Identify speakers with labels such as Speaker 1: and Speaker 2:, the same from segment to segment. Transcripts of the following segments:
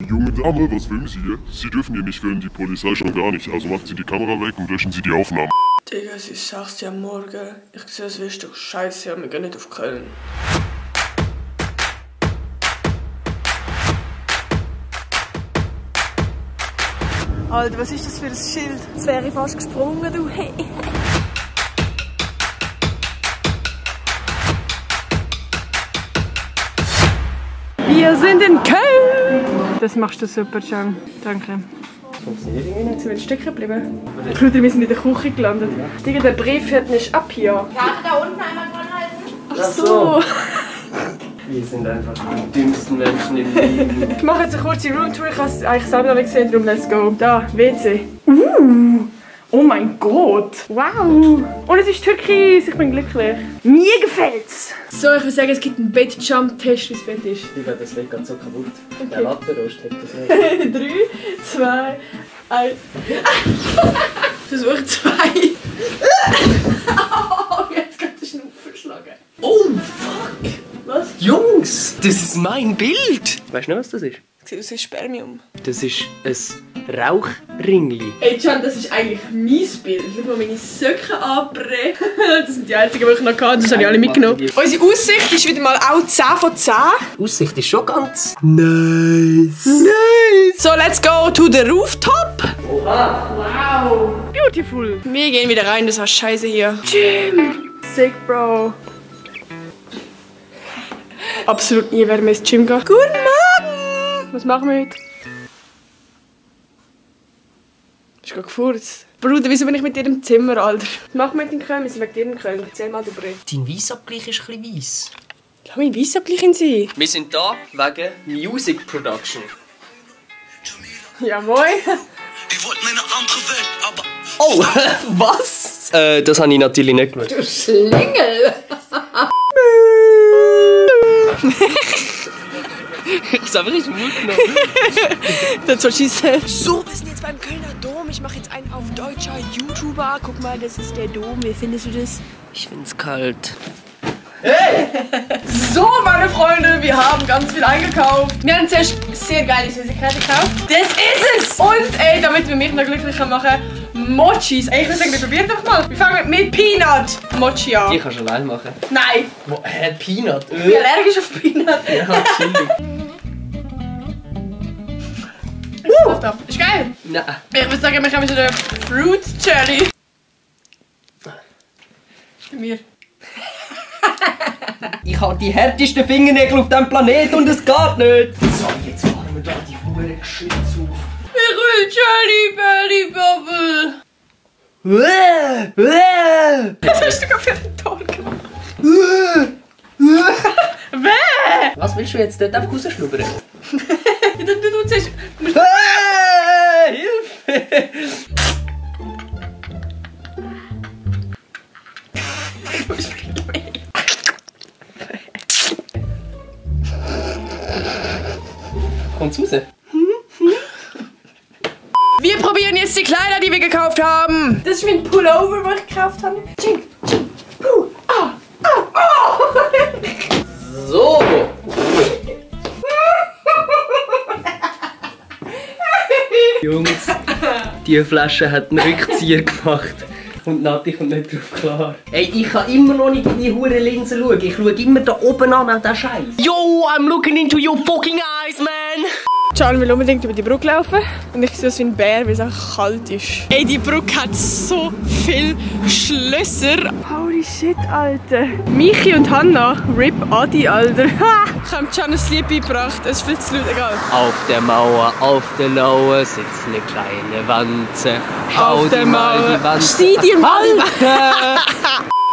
Speaker 1: Junge Dame, was filmen Sie hier? Sie dürfen hier nicht filmen, die Polizei schon gar nicht. Also macht Sie die Kamera weg und löschen Sie die Aufnahmen.
Speaker 2: Digga, es ist 6 Uhr am Morgen. Ich sehe, es wirst doch scheiße, wir gehen nicht auf Köln. Alter, was ist das für ein Schild? Jetzt wäre ich fast gesprungen, du. Hey. Wir sind in Köln! Das machst du super, Can. Danke.
Speaker 3: Funktioniert irgendwie nicht.
Speaker 2: Sind wir stecken geblieben? Bruder, wir sind in der Küche gelandet. Digga, der Brief hört nicht ab hier.
Speaker 4: Karte da unten einmal dran halten.
Speaker 2: Ach so.
Speaker 3: Wir sind einfach die dümmsten Menschen im Leben.
Speaker 2: Ich mache jetzt eine kurze Roomtour. Ich habe es eigentlich selber noch nicht gesehen, darum let's go. Da, WC. Oh mein Gott. Wow. Und es ist türkis. Ich bin glücklich. Mir gefällt's. So, ich würde sagen, es gibt einen Bett-Jump-Test, wie das Bett ist.
Speaker 3: Ich werde das Weg gerade so kaputt. Okay. Der Lattenrost hat das nicht.
Speaker 2: 3, 2, 1. Versuch 2. Oh, jetzt geht der Schnupfen verschlagen.
Speaker 3: Oh, fuck!
Speaker 2: Was?
Speaker 3: Jungs, das ist mein Bild! Weißt du noch, was das ist?
Speaker 2: Sieht aus wie Spermium.
Speaker 3: Das ist ein Rauchringli.
Speaker 2: Ey, Can, das ist eigentlich mein Bild. Schau mal meine Socken anbrechen. Das sind die einzigen, die ich noch hatte. Das habe ich alle mitgenommen. Unsere Aussicht ist wieder mal auch 10 von 10.
Speaker 3: Die Aussicht ist schon ganz nice.
Speaker 2: Nice! So, let's go to the rooftop.
Speaker 3: Oha!
Speaker 2: Wow! Beautiful. Wir gehen wieder rein, das war scheiße hier. Gym! Sick, Bro. Absolut nie werden wir ins Gym gehen. Guten Morgen! Was machen wir heute? Hast du gerade gefurzt? Bruder, wieso bin ich mit dir im Zimmer, Alter? Was machen wir mit in Köln? Wir sind wegen dir in Köln. Erzähl mal, du Bre.
Speaker 3: Dein Weissabgleich ist ein bisschen weiss.
Speaker 2: Lass mich Weissabgleich sein.
Speaker 3: Wir sind da wegen Music Production.
Speaker 2: Ja, moin.
Speaker 5: Ich wollte in eine andere Welt, aber...
Speaker 3: Oh, was? Das habe ich natürlich nicht gemacht.
Speaker 2: Du Schlingel!
Speaker 3: Ich habe einfach nicht Mut genommen.
Speaker 2: That's what she said. So, wir sind jetzt beim Kölner Dom. Ich mache jetzt einen auf deutscher YouTuber. Guck mal, das ist der Dom. Wie findest du das?
Speaker 3: Ich find's kalt.
Speaker 2: Hey! So, meine Freunde, wir haben ganz viel eingekauft. Wir haben zuerst sehr geile Süßigkeiten gekauft. Das ist es! Und ey, damit wir mich noch glücklicher machen, Mochis. Ey, ich würde sagen, wir probieren doch mal. Wir fangen mit Peanut Mochi an.
Speaker 3: Die kannst du allein machen.
Speaker 2: Nein!
Speaker 3: Peanut?
Speaker 2: Ich bin allergisch auf Peanut.
Speaker 3: Ja, chillig.
Speaker 2: Ist geil!
Speaker 3: Nein.
Speaker 2: Ich würde sagen, wir kommen zu der Fruit Jelly. Bei mir.
Speaker 3: Ich habe die härtesten Fingernägel auf diesem Planeten und es geht nicht. So, jetzt fahren wir da die Huren Geschütze auf.
Speaker 2: Ich will Jelly Belly Bubble. Was hast du gerade für einen Ton gemacht?
Speaker 3: Was willst du jetzt dort einfach rausschnuppern?
Speaker 2: Du sagst...
Speaker 3: Hilfe! Kommt's raus?
Speaker 2: Wir probieren jetzt die Kleider, die wir gekauft haben. Das ist mein Pullover, den ich gekauft habe.
Speaker 3: So! Jungs, die Flasche hat einen Rückzieher gemacht. Und Nati kommt nicht drauf klar. Ey, ich kann immer noch nicht in die hure Linse schauen. Ich schaue immer da oben an den Scheiß. Yo, I'm looking into your fucking eyes, man!
Speaker 2: Can will unbedingt über die Brücke laufen. Und ich sehe aus wie ein Bär, weil es einfach kalt ist. Ey, die Brücke hat so viele Schlösser. Holy shit, Alter. Michi und Hanna, RIP Adi, Alter. Ha! Ich habe Can ein Lied beigebracht. Es ist viel zu laut, egal.
Speaker 3: Auf der Mauer, auf der Lauer sitzt eine kleine Wanze.
Speaker 2: Auf der Mauer.
Speaker 3: Die Wanze.
Speaker 2: Sieh dir mal die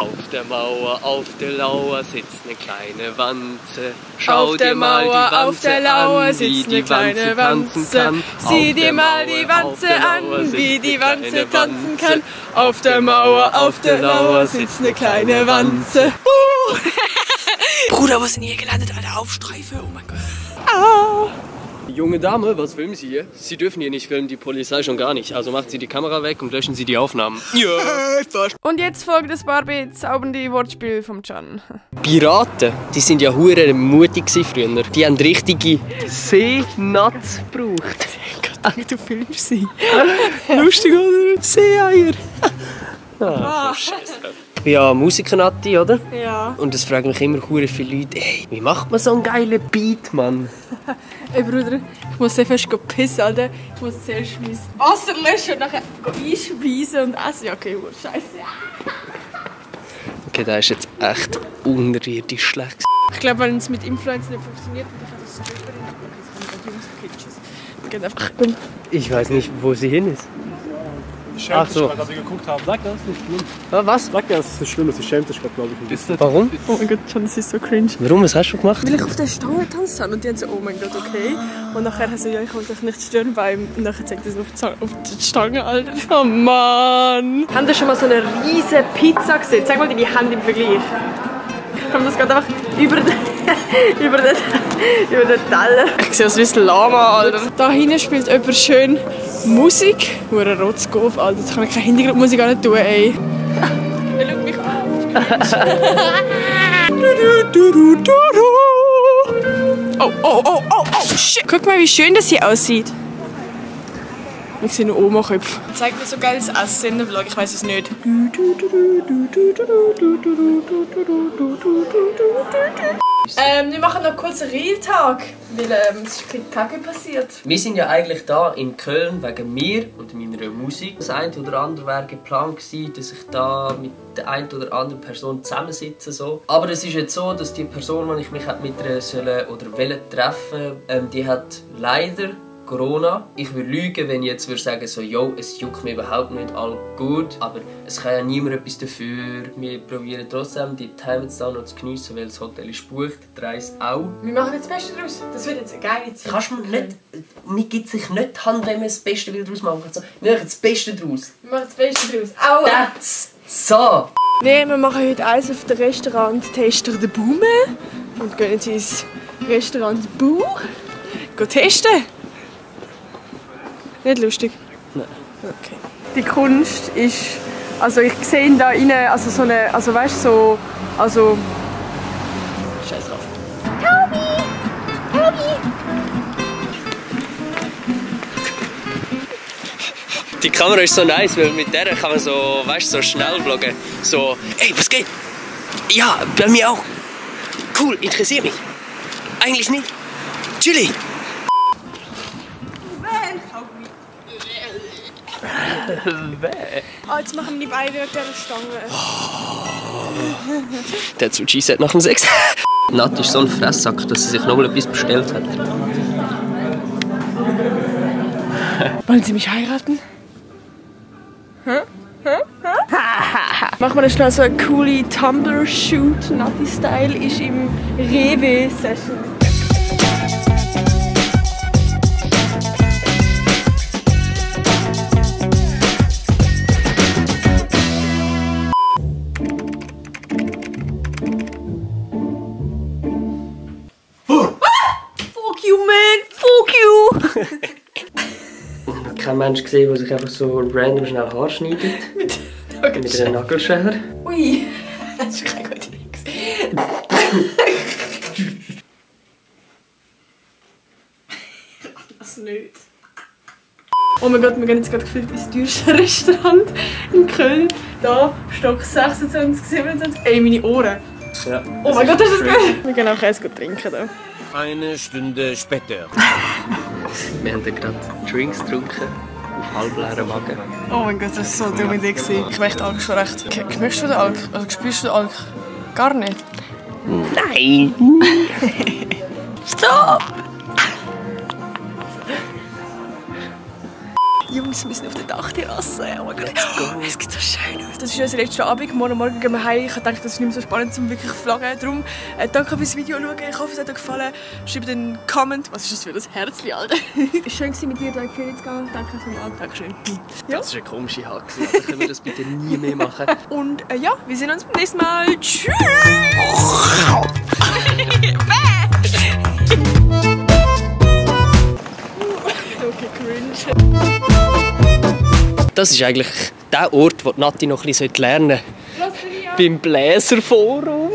Speaker 3: Auf der Mauer, auf der Lauer sitzt eine kleine Wanze.
Speaker 2: Auf der Mauer, auf der Lauer sitzt eine kleine Wanze. Sieh dir mal die Wanze an, wie die Wanze tanzen kann. Auf der Mauer, auf der Lauer sitzt eine kleine Wanze. Bruder, wo sind hier gelandet? Alter, Aufstreife, oh mein Gott. Ah.
Speaker 3: Junge Dame, was filmen Sie hier? Sie dürfen hier nicht filmen, die Polizei schon gar nicht. Also machen Sie die Kamera weg und löschen Sie die Aufnahmen. Ja, fast.
Speaker 2: Und jetzt folgt das paar bezaubernde Wortspiel vom Can.
Speaker 3: Piraten, die sind ja hure mutig früher. Die haben richtige Seenatz gebraucht.
Speaker 2: Du filmst sie.
Speaker 3: Lustig, oder? Seeeier. Ich bin ja Musiker-Nati, oder?
Speaker 2: Ja.
Speaker 3: Und es fragen mich immer hure viele Leute, ey, wie macht man so einen geilen Beat, Mann?
Speaker 2: Ey Bruder, ich muss sehr fest pissen, Alter. Ich muss zuerst mein Wasser löschen und nachher einspeisen und essen. Ja, okay, scheiße.
Speaker 3: Okay, der ist jetzt echt unterirdisch schlecht.
Speaker 2: Ich glaube, wenn es mit Influencern nicht funktioniert, dann kann das Stripperin geht einfach.
Speaker 3: Ich weiß nicht, wo sie hin ist.
Speaker 6: Ach so.
Speaker 7: Als wir geguckt haben, sagt er, das ist nicht schlimm.
Speaker 3: Was?
Speaker 7: Sagt er, das ist nicht schlimm, sie schämt sich, glaube ich. Ist das?
Speaker 3: Warum?
Speaker 2: Oh mein Gott, Can, das ist so cringe.
Speaker 3: Warum? Was hast du gemacht?
Speaker 2: Weil ich auf der Stange getanzt habe und die haben so, oh mein Gott, okay. Und nachher haben sie, ja, ich wollte euch nicht stören, weil und nachher zeigt das auf die Stange, Alter. Oh Mann. Habt ihr schon mal so eine riesige Pizza gesehen? Zeig mal die Hände im Vergleich. Komm, das geht einfach über den Teller. Ich sehe aus wie ein Lama, Alter. Da hinten spielt jemand schön Musik. Nur ein Rotzkopf, Alter. Jetzt kann ich keine Hintergrundmusik gar nicht tun, ey. Er schaut mich an. Oh, shit. Guck mal, wie schön das hier aussieht. Ich sehe nur Oma-Köpfe. Zeig mir so geiles Essen in dem Vlog, ich weiß es nicht. Wir machen noch kurz einen Real-Tag, weil es ist ein bisschen Kacke passiert.
Speaker 3: Wir sind ja eigentlich da in Köln wegen mir und meiner Musik. Das eine oder andere wäre geplant gewesen, dass ich da mit der einen oder anderen Person zusammensitze. So. Aber es ist jetzt so, dass die Person, die ich mich mit ihr sollen oder wollte treffen, die hat leider Corona. Ich würde lügen, wenn ich jetzt würde sagen, so, yo, es juckt mir überhaupt nicht, alles gut. Aber es kann ja niemand etwas dafür. Wir probieren trotzdem, die Heimat da noch zu geniessen, weil das Hotel ist gebucht, die Reise auch.
Speaker 2: Wir machen jetzt das Beste daraus. Das wird jetzt eine geile Zeit.
Speaker 3: Kannst du mir gibt sich nicht die Hand, wenn wir das Beste daraus machen. Also, wir machen das Beste daraus.
Speaker 2: Wir machen das Beste daraus. Aua!
Speaker 3: That's so!
Speaker 2: Nee, wir machen heute eins auf dem Restaurant Tester de Baume. Und gehen jetzt ins Restaurant Bau. Gehen testen. Nicht lustig?
Speaker 3: Nein.
Speaker 2: Okay. Die Kunst ist, also ich sehe da rein, also so eine, also weißt du, so, also... Scheiß drauf.
Speaker 3: Die Kamera ist so nice, weil mit der kann man so, weißt, so schnell vloggen. So, ey, was geht? Ja, bei mir auch. Cool, interessiert mich. Eigentlich nicht. Chili.
Speaker 2: Jetzt machen wir die beiden wegen dieser Stange.
Speaker 3: Der zu G-Set nach dem Sex. Nat ist so ein Fresssack, dass sie sich nochmal etwas bestellt hat.
Speaker 2: Wollen Sie mich heiraten? Machen wir dann schnell so eine coole Tumblr-Shoot. Nati-Style ist im Rewe-Session. Fuck you, man! Fuck you!
Speaker 3: Kein Mensch gesehen, der sich einfach so random schnell Haar schneidet. Mit einer Nagelschere.
Speaker 2: Ui, das ist keine gute Idee. Das nicht. Oh mein Gott, wir gehen jetzt gerade gefühlt ins teuerste Restaurant in Köln. Da, Stock 26, 27. Ey, meine Ohren.
Speaker 3: Ja,
Speaker 2: Oh mein Gott, das ist geil. Wir gehen auch Käse trinken da.
Speaker 6: Eine Stunde später.
Speaker 3: Wir haben gerade Drinks getrunken. Auf halbleeren Magen.
Speaker 2: Oh mein Gott, das war so eine dumme Idee. Ich möchte Alk schon recht. Schmeckst du den Alk? Also spürst du den Alk? Gar nicht?
Speaker 3: Nein!
Speaker 2: Stop! Jungs, wir sind auf der Dachterrasse. Oh mein Gott, es geht so schön aus. Das ist unser letzter Abend. Morgen gehen wir heim. Ich dachte, das ist nicht mehr so spannend, um wirklich zu vloggen. Darum danke fürs Video schauen. Ich hoffe, es hat euch gefallen. Schreibt einen Comment. Was ist das für ein Herzchen, Alter? Schön war mit dir hier in die Ferien zu gehen. Danke vielmals. Dankeschön. Ja.
Speaker 3: Das ist eine komische Hack. Also können wir das bitte nie mehr machen.
Speaker 2: Und ja, wir sehen uns beim nächsten Mal. Tschüss! cringe.
Speaker 3: Das ist eigentlich der Ort, wo Nati noch ein bisschen lernen sollte. Beim Bläserforum.